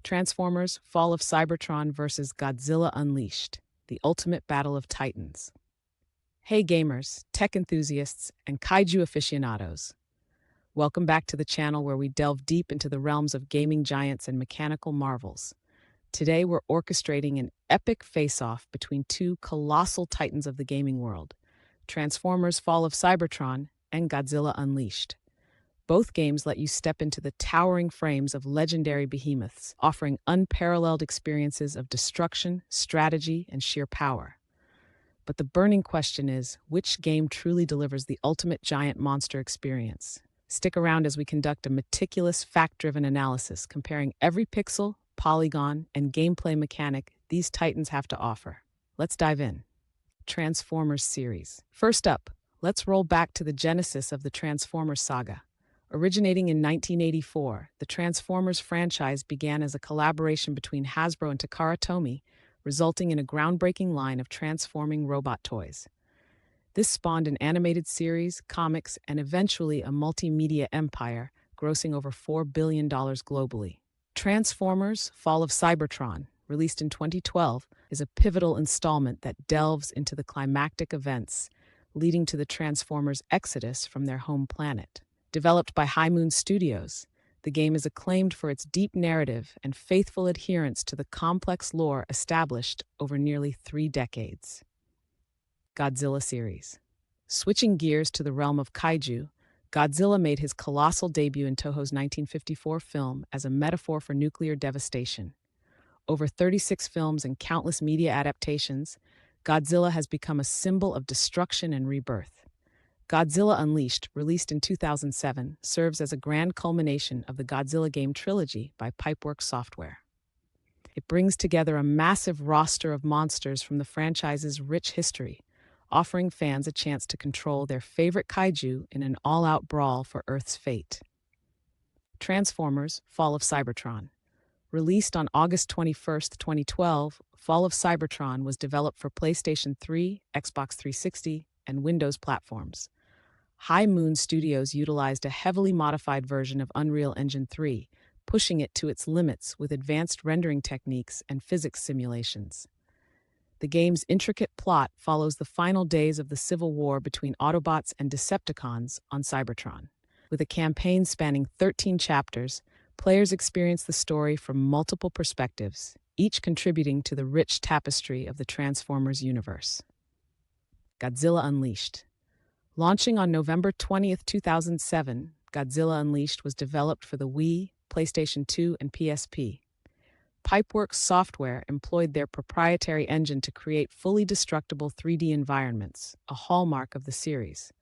Transformers: Fall of Cybertron vs. Godzilla Unleashed, the ultimate battle of titans. Hey gamers, tech enthusiasts, and kaiju aficionados. Welcome back to the channel where we delve deep into the realms of gaming giants and mechanical marvels. Today we're orchestrating an epic face-off between two colossal titans of the gaming world, Transformers: Fall of Cybertron and Godzilla Unleashed. Both games let you step into the towering frames of legendary behemoths, offering unparalleled experiences of destruction, strategy, and sheer power. But the burning question is, which game truly delivers the ultimate giant monster experience? Stick around as we conduct a meticulous, fact-driven analysis, comparing every pixel, polygon, and gameplay mechanic these titans have to offer. Let's dive in. Transformers series. First up, let's roll back to the genesis of the Transformers saga. Originating in 1984, the Transformers franchise began as a collaboration between Hasbro and Takara Tomy, resulting in a groundbreaking line of transforming robot toys. This spawned an animated series, comics, and eventually a multimedia empire, grossing over $4 billion globally. Transformers: Fall of Cybertron, released in 2012, is a pivotal installment that delves into the climactic events leading to the Transformers' exodus from their home planet. Developed by High Moon Studios, the game is acclaimed for its deep narrative and faithful adherence to the complex lore established over nearly 3 decades. Godzilla series. Switching gears to the realm of kaiju, Godzilla made his colossal debut in Toho's 1954 film as a metaphor for nuclear devastation. Over 36 films and countless media adaptations, Godzilla has become a symbol of destruction and rebirth. Godzilla Unleashed, released in 2007, serves as a grand culmination of the Godzilla game trilogy by Pipeworks Software. It brings together a massive roster of monsters from the franchise's rich history, offering fans a chance to control their favorite kaiju in an all-out brawl for Earth's fate. Transformers: Fall of Cybertron. Released on August 21, 2012, Fall of Cybertron was developed for PlayStation 3, Xbox 360, and Windows platforms. High Moon Studios utilized a heavily modified version of Unreal Engine 3, pushing it to its limits with advanced rendering techniques and physics simulations. The game's intricate plot follows the final days of the civil war between Autobots and Decepticons on Cybertron. With a campaign spanning 13 chapters, players experience the story from multiple perspectives, each contributing to the rich tapestry of the Transformers universe. Godzilla Unleashed. Launching on November 20, 2007, Godzilla Unleashed was developed for the Wii, PlayStation 2, and PSP. Pipeworks Software employed their proprietary engine to create fully destructible 3D environments, a hallmark of the series.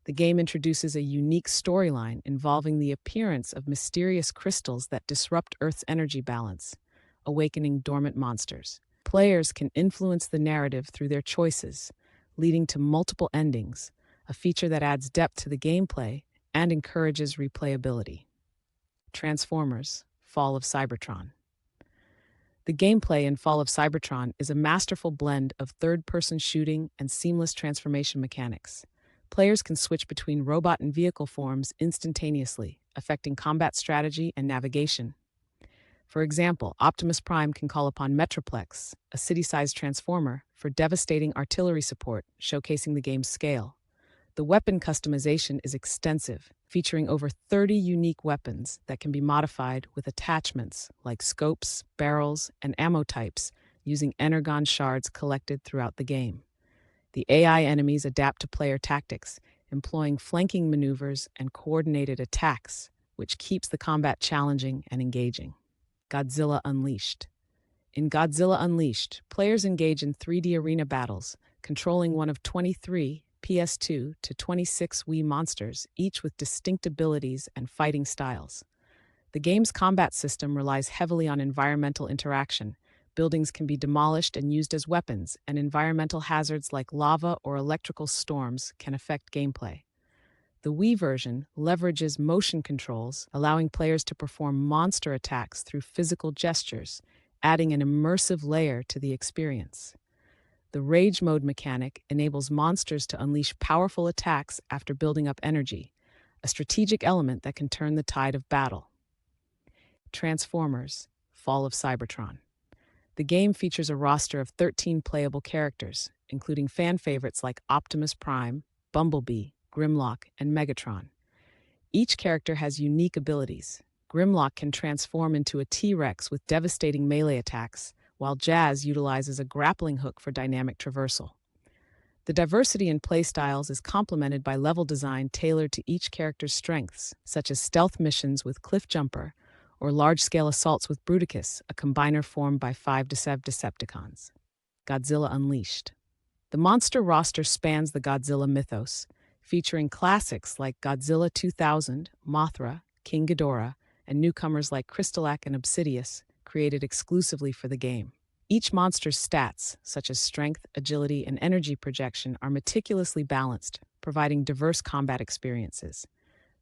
The game introduces a unique storyline involving the appearance of mysterious crystals that disrupt Earth's energy balance, awakening dormant monsters. Players can influence the narrative through their choices, leading to multiple endings, a feature that adds depth to the gameplay and encourages replayability. Transformers: Fall of Cybertron. The gameplay in Fall of Cybertron is a masterful blend of third-person shooting and seamless transformation mechanics. Players can switch between robot and vehicle forms instantaneously, affecting combat strategy and navigation. For example, Optimus Prime can call upon Metroplex, a city-sized transformer, for devastating artillery support, showcasing the game's scale. The weapon customization is extensive, featuring over 30 unique weapons that can be modified with attachments like scopes, barrels, and ammo types using energon shards collected throughout the game. The AI enemies adapt to player tactics, employing flanking maneuvers and coordinated attacks, which keeps the combat challenging and engaging. Godzilla Unleashed. In Godzilla Unleashed, players engage in 3D arena battles, controlling one of 23 PS2 to 26 Wii monsters, each with distinct abilities and fighting styles. The game's combat system relies heavily on environmental interaction. Buildings can be demolished and used as weapons, and environmental hazards like lava or electrical storms can affect gameplay. The Wii version leverages motion controls, allowing players to perform monster attacks through physical gestures, adding an immersive layer to the experience. The Rage Mode mechanic enables monsters to unleash powerful attacks after building up energy, a strategic element that can turn the tide of battle. Transformers: Fall of Cybertron. The game features a roster of 13 playable characters, including fan favorites like Optimus Prime, Bumblebee, Grimlock, and Megatron. Each character has unique abilities. Grimlock can transform into a T-Rex with devastating melee attacks, while Jazz utilizes a grappling hook for dynamic traversal. The diversity in playstyles is complemented by level design tailored to each character's strengths, such as stealth missions with Cliffjumper or large-scale assaults with Bruticus, a combiner formed by 5 Decepticons. Godzilla Unleashed. The monster roster spans the Godzilla mythos, featuring classics like Godzilla 2000, Mothra, King Ghidorah, and newcomers like Crystalak and Obsidius, created exclusively for the game. Each monster's stats, such as strength, agility, and energy projection, are meticulously balanced, providing diverse combat experiences.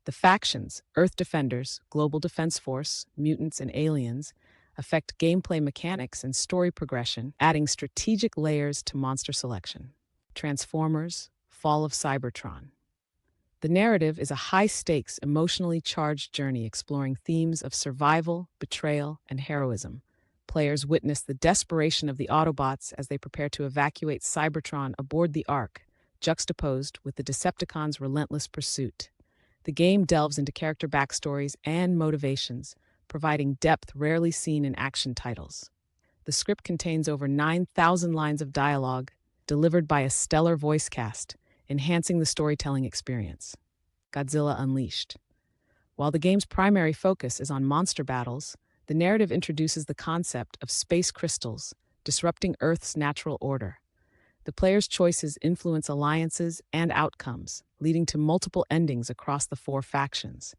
The factions, Earth Defenders, Global Defense Force, mutants, and aliens, affect gameplay mechanics and story progression, adding strategic layers to monster selection. Transformers: Fall of Cybertron. The narrative is a high-stakes, emotionally charged journey exploring themes of survival, betrayal, and heroism. Players witness the desperation of the Autobots as they prepare to evacuate Cybertron aboard the Ark, juxtaposed with the Decepticons' relentless pursuit. The game delves into character backstories and motivations, providing depth rarely seen in action titles. The script contains over 9,000 lines of dialogue, delivered by a stellar voice cast, enhancing the storytelling experience. Godzilla Unleashed. While the game's primary focus is on monster battles, the narrative introduces the concept of space crystals, disrupting Earth's natural order. The player's choices influence alliances and outcomes, leading to multiple endings across the 4 factions.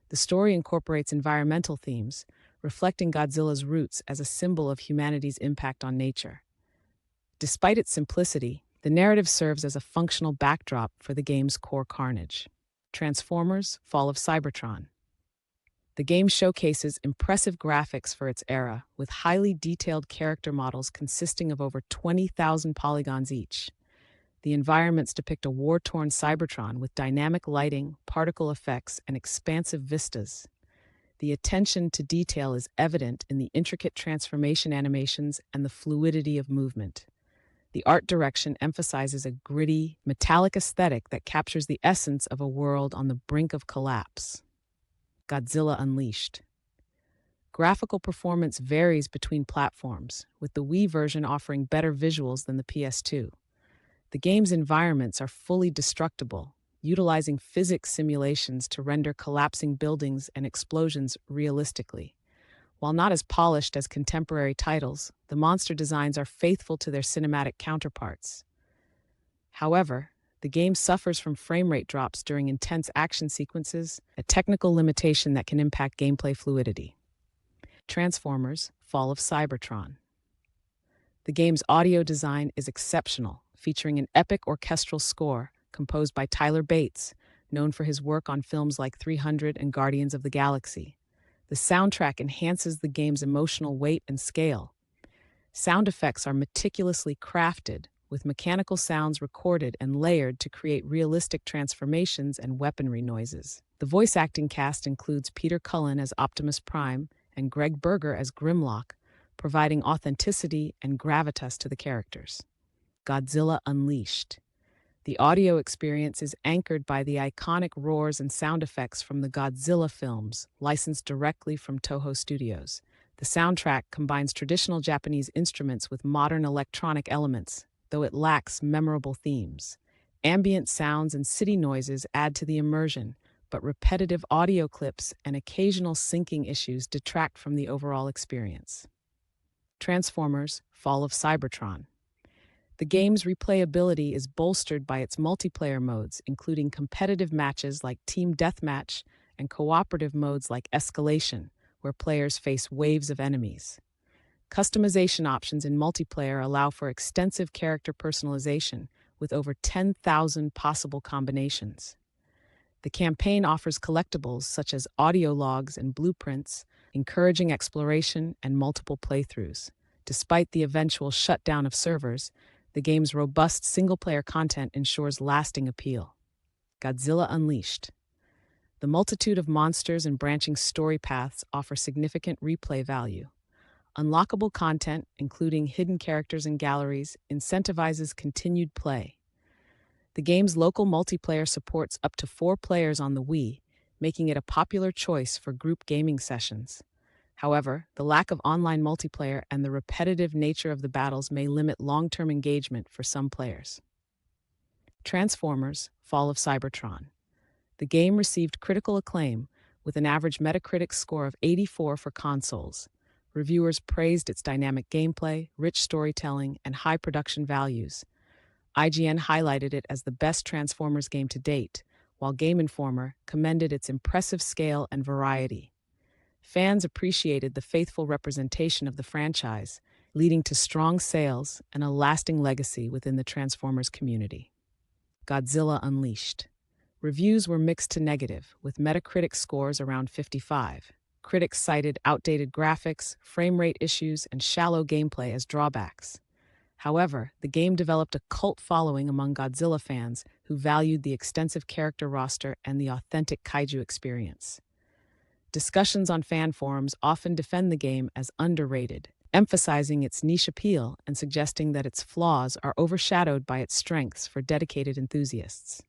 The story incorporates environmental themes, reflecting Godzilla's roots as a symbol of humanity's impact on nature. Despite its simplicity, the narrative serves as a functional backdrop for the game's core carnage. Transformers: Fall of Cybertron. The game showcases impressive graphics for its era, with highly detailed character models consisting of over 20,000 polygons each. The environments depict a war-torn Cybertron with dynamic lighting, particle effects, and expansive vistas. The attention to detail is evident in the intricate transformation animations and the fluidity of movement. The art direction emphasizes a gritty, metallic aesthetic that captures the essence of a world on the brink of collapse. Godzilla Unleashed. Graphical performance varies between platforms, with the Wii version offering better visuals than the PS2. The game's environments are fully destructible, utilizing physics simulations to render collapsing buildings and explosions realistically. While not as polished as contemporary titles, the monster designs are faithful to their cinematic counterparts. However, the game suffers from frame rate drops during intense action sequences, a technical limitation that can impact gameplay fluidity. Transformers: Fall of Cybertron. The game's audio design is exceptional, featuring an epic orchestral score composed by Tyler Bates, known for his work on films like 300 and Guardians of the Galaxy. The soundtrack enhances the game's emotional weight and scale. Sound effects are meticulously crafted, with mechanical sounds recorded and layered to create realistic transformations and weaponry noises. The voice acting cast includes Peter Cullen as Optimus Prime and Greg Berger as Grimlock, providing authenticity and gravitas to the characters. Godzilla Unleashed. The audio experience is anchored by the iconic roars and sound effects from the Godzilla films, licensed directly from Toho Studios. The soundtrack combines traditional Japanese instruments with modern electronic elements, though it lacks memorable themes. Ambient sounds and city noises add to the immersion, but repetitive audio clips and occasional syncing issues detract from the overall experience. Transformers: Fall of Cybertron. The game's replayability is bolstered by its multiplayer modes, including competitive matches like Team Deathmatch and cooperative modes like Escalation, where players face waves of enemies. Customization options in multiplayer allow for extensive character personalization, with over 10,000 possible combinations. The campaign offers collectibles such as audio logs and blueprints, encouraging exploration and multiple playthroughs. Despite the eventual shutdown of servers, the game's robust single-player content ensures lasting appeal. Godzilla Unleashed. The multitude of monsters and branching story paths offer significant replay value. Unlockable content, including hidden characters and galleries, incentivizes continued play. The game's local multiplayer supports up to 4 players on the Wii, making it a popular choice for group gaming sessions. However, the lack of online multiplayer and the repetitive nature of the battles may limit long-term engagement for some players. Transformers: Fall of Cybertron. The game received critical acclaim, with an average Metacritic score of 84 for consoles. Reviewers praised its dynamic gameplay, rich storytelling, and high production values. IGN highlighted it as the best Transformers game to date, while Game Informer commended its impressive scale and variety. Fans appreciated the faithful representation of the franchise, leading to strong sales and a lasting legacy within the Transformers community. Godzilla Unleashed. Reviews were mixed to negative, with Metacritic scores around 55. Critics cited outdated graphics, frame rate issues, and shallow gameplay as drawbacks. However, the game developed a cult following among Godzilla fans who valued the extensive character roster and the authentic kaiju experience. Discussions on fan forums often defend the game as underrated, emphasizing its niche appeal and suggesting that its flaws are overshadowed by its strengths for dedicated enthusiasts.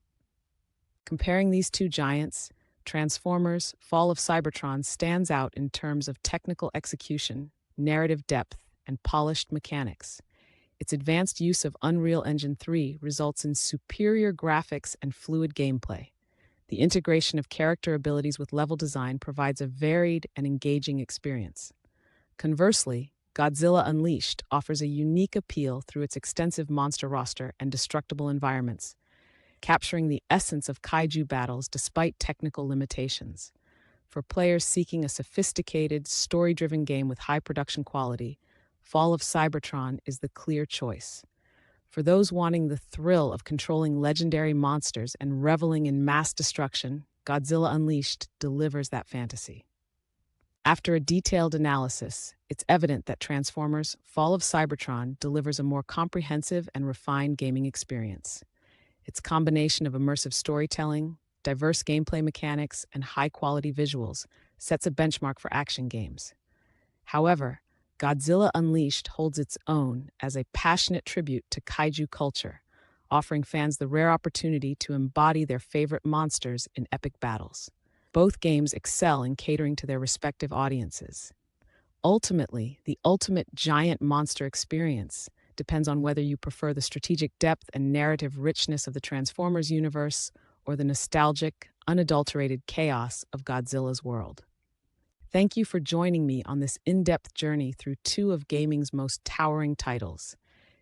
Comparing these two giants, Transformers: Fall of Cybertron stands out in terms of technical execution, narrative depth, and polished mechanics. Its advanced use of Unreal Engine 3 results in superior graphics and fluid gameplay. The integration of character abilities with level design provides a varied and engaging experience. Conversely, Godzilla Unleashed offers a unique appeal through its extensive monster roster and destructible environments, capturing the essence of kaiju battles despite technical limitations. For players seeking a sophisticated, story-driven game with high production quality, Fall of Cybertron is the clear choice. For those wanting the thrill of controlling legendary monsters and reveling in mass destruction, Godzilla Unleashed delivers that fantasy. After a detailed analysis, it's evident that Transformers: Fall of Cybertron delivers a more comprehensive and refined gaming experience. Its combination of immersive storytelling, diverse gameplay mechanics, and high-quality visuals sets a benchmark for action games. However, Godzilla Unleashed holds its own as a passionate tribute to kaiju culture, offering fans the rare opportunity to embody their favorite monsters in epic battles. Both games excel in catering to their respective audiences. Ultimately, the ultimate giant monster experience depends on whether you prefer the strategic depth and narrative richness of the Transformers universe or the nostalgic, unadulterated chaos of Godzilla's world. Thank you for joining me on this in-depth journey through two of gaming's most towering titles.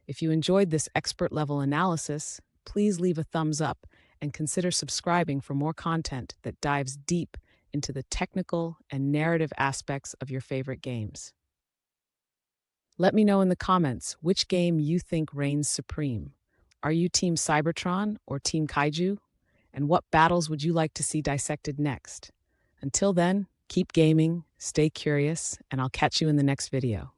If you enjoyed this expert-level analysis, please leave a thumbs up and consider subscribing for more content that dives deep into the technical and narrative aspects of your favorite games. Let me know in the comments which game you think reigns supreme. Are you Team Cybertron or Team Kaiju? And what battles would you like to see dissected next? Until then, keep gaming, stay curious, and I'll catch you in the next video.